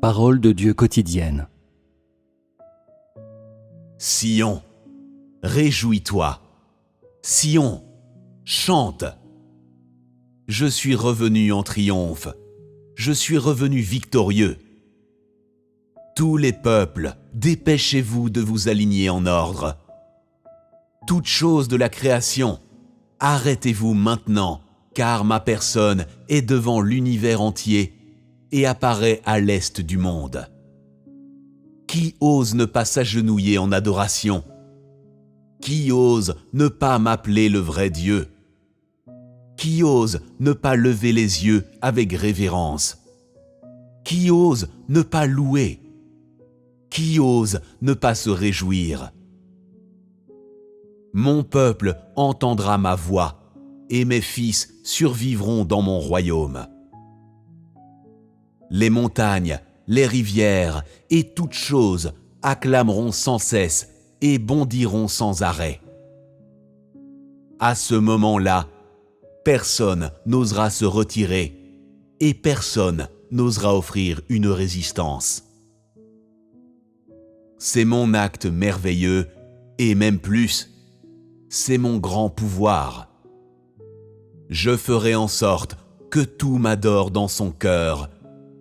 Parole de Dieu quotidienne. Sion, réjouis-toi. Sion, chante. Je suis revenu en triomphe. Je suis revenu victorieux. Tous les peuples, dépêchez-vous de vous aligner en ordre. Toutes choses de la création, arrêtez-vous maintenant, car ma personne est devant l'univers entier et apparaît à l'est du monde. Qui ose ne pas s'agenouiller en adoration? Qui ose ne pas m'appeler le vrai Dieu? Qui ose ne pas lever les yeux avec révérence? Qui ose ne pas louer? Qui ose ne pas se réjouir? Mon peuple entendra ma voix, et mes fils survivront dans mon royaume. Les montagnes, les rivières et toutes choses acclameront sans cesse et bondiront sans arrêt. À ce moment-là, personne n'osera se retirer et personne n'osera offrir une résistance. C'est mon acte merveilleux et même plus, c'est mon grand pouvoir. Je ferai en sorte que tout m'adore dans son cœur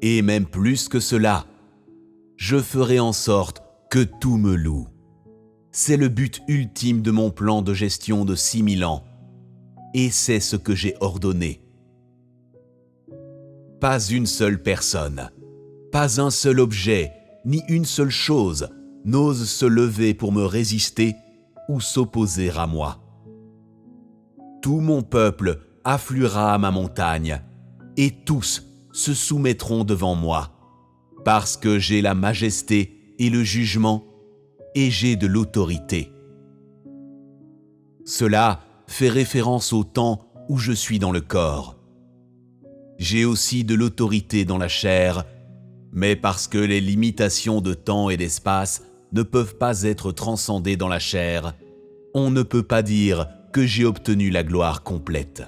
et même plus que cela, je ferai en sorte que tout me loue. C'est le but ultime de mon plan de gestion de 6000 ans et c'est ce que j'ai ordonné. Pas une seule personne, pas un seul objet, ni une seule chose n'ose se lever pour me résister ou s'opposer à moi. Tout mon peuple affluera à ma montagne, et tous se soumettront devant moi, parce que j'ai la majesté et le jugement, et j'ai de l'autorité. Cela fait référence au temps où je suis dans le corps. J'ai aussi de l'autorité dans la chair, mais parce que les limitations de temps et d'espace ne peuvent pas être transcendées dans la chair, on ne peut pas dire que j'ai obtenu la gloire complète.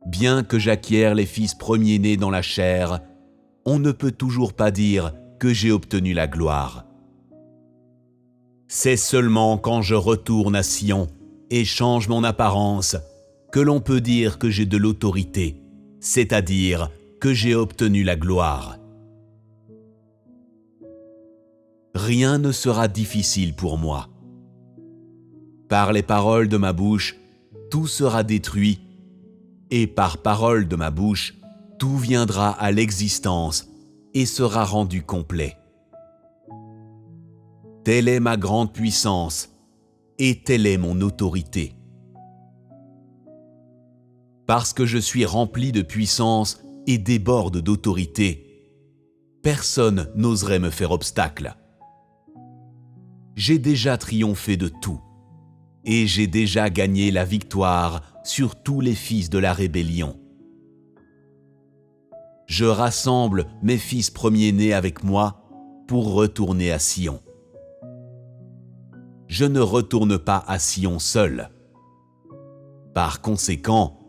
Bien que j'acquière les fils premiers-nés dans la chair, on ne peut toujours pas dire que j'ai obtenu la gloire. C'est seulement quand je retourne à Sion et change mon apparence que l'on peut dire que j'ai de l'autorité, c'est-à-dire que j'ai obtenu la gloire. Rien ne sera difficile pour moi. Par les paroles de ma bouche, tout sera détruit, et par parole de ma bouche, tout viendra à l'existence et sera rendu complet. Telle est ma grande puissance, et telle est mon autorité. Parce que je suis rempli de puissance et déborde d'autorité, personne n'oserait me faire obstacle. J'ai déjà triomphé de tout, et j'ai déjà gagné la victoire sur tous les fils de la rébellion. Je rassemble mes fils premiers-nés avec moi pour retourner à Sion. Je ne retourne pas à Sion seul. Par conséquent,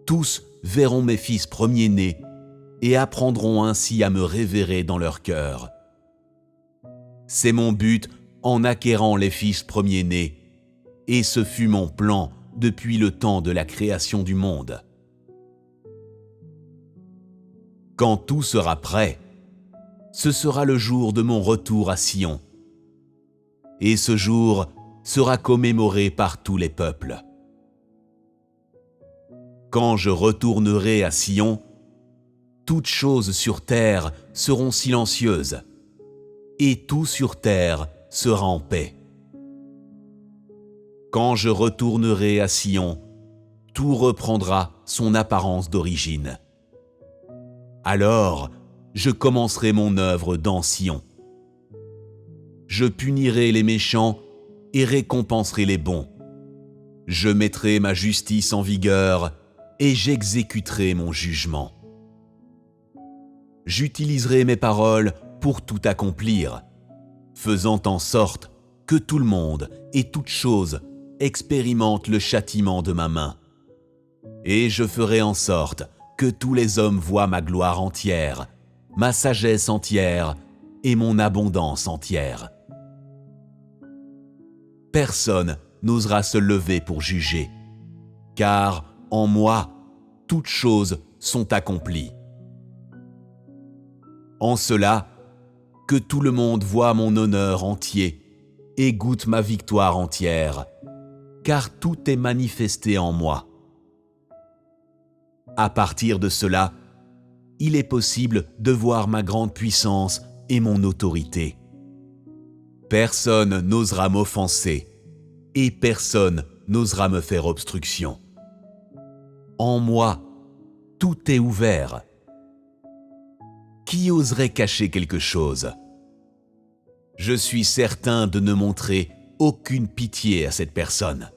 tous verront mes fils premiers-nés et apprendront ainsi à me révérer dans leur cœur. C'est mon but en acquérant les fils premiers-nés, et ce fut mon plan depuis le temps de la création du monde. Quand tout sera prêt, ce sera le jour de mon retour à Sion. Et ce jour sera commémoré par tous les peuples. Quand je retournerai à Sion, toutes choses sur terre seront silencieuses, et tout sur terre sera en paix. Quand je retournerai à Sion, tout reprendra son apparence d'origine. Alors, je commencerai mon œuvre dans Sion. Je punirai les méchants et récompenserai les bons. Je mettrai ma justice en vigueur et j'exécuterai mon jugement. J'utiliserai mes paroles pour tout accomplir, faisant en sorte que tout le monde et toute chose expérimente le châtiment de ma main. Et je ferai en sorte que tous les hommes voient ma gloire entière, ma sagesse entière et mon abondance entière. Personne n'osera se lever pour juger, car en moi, toutes choses sont accomplies. En cela, que tout le monde voie mon honneur entier et goûte ma victoire entière, car tout est manifesté en moi. À partir de cela, il est possible de voir ma grande puissance et mon autorité. Personne n'osera m'offenser et personne n'osera me faire obstruction. En moi, tout est ouvert. Qui oserait cacher quelque chose? Je suis certain de ne montrer aucune pitié à cette personne.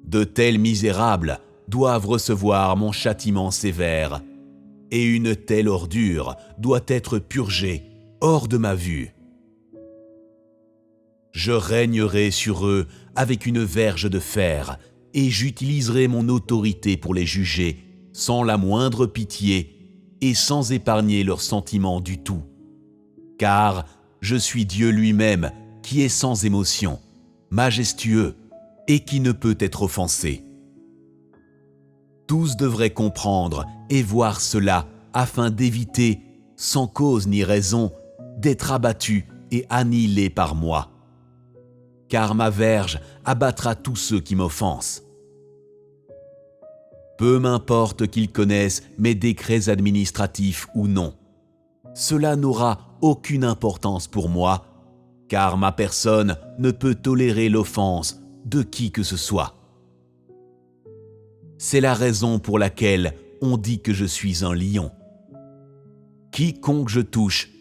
De tels misérables doivent recevoir mon châtiment sévère, et une telle ordure doit être purgée hors de ma vue. Je régnerai sur eux avec une verge de fer, et j'utiliserai mon autorité pour les juger sans la moindre pitié et sans épargner leurs sentiments du tout. Car je suis Dieu lui-même qui est sans émotion, majestueux et qui ne peut être offensé. Tous devraient comprendre et voir cela afin d'éviter, sans cause ni raison, d'être abattus et annihilés par moi. Car ma verge abattra tous ceux qui m'offensent. Peu m'importe qu'ils connaissent mes décrets administratifs ou non. Cela n'aura aucune importance pour moi, car ma personne ne peut tolérer l'offense de qui que ce soit. C'est la raison pour laquelle on dit que je suis un lion. Quiconque je touche,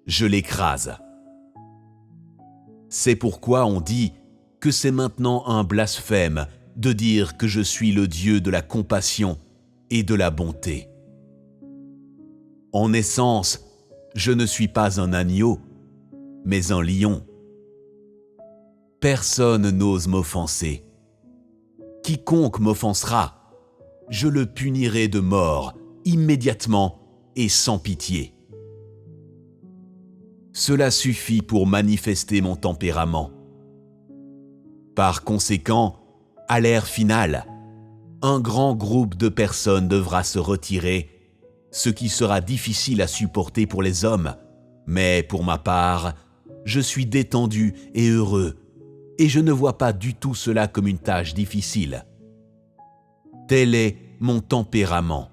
je l'écrase. C'est pourquoi on dit que c'est maintenant un blasphème de dire que je suis le Dieu de la compassion et de la bonté. En essence, je ne suis pas un agneau, mais un lion. Personne n'ose m'offenser. Quiconque m'offensera, je le punirai de mort immédiatement et sans pitié. Cela suffit pour manifester mon tempérament. Par conséquent, à l'ère finale, un grand groupe de personnes devra se retirer, ce qui sera difficile à supporter pour les hommes, mais pour ma part, je suis détendu et heureux, et je ne vois pas du tout cela comme une tâche difficile. Tel est mon tempérament.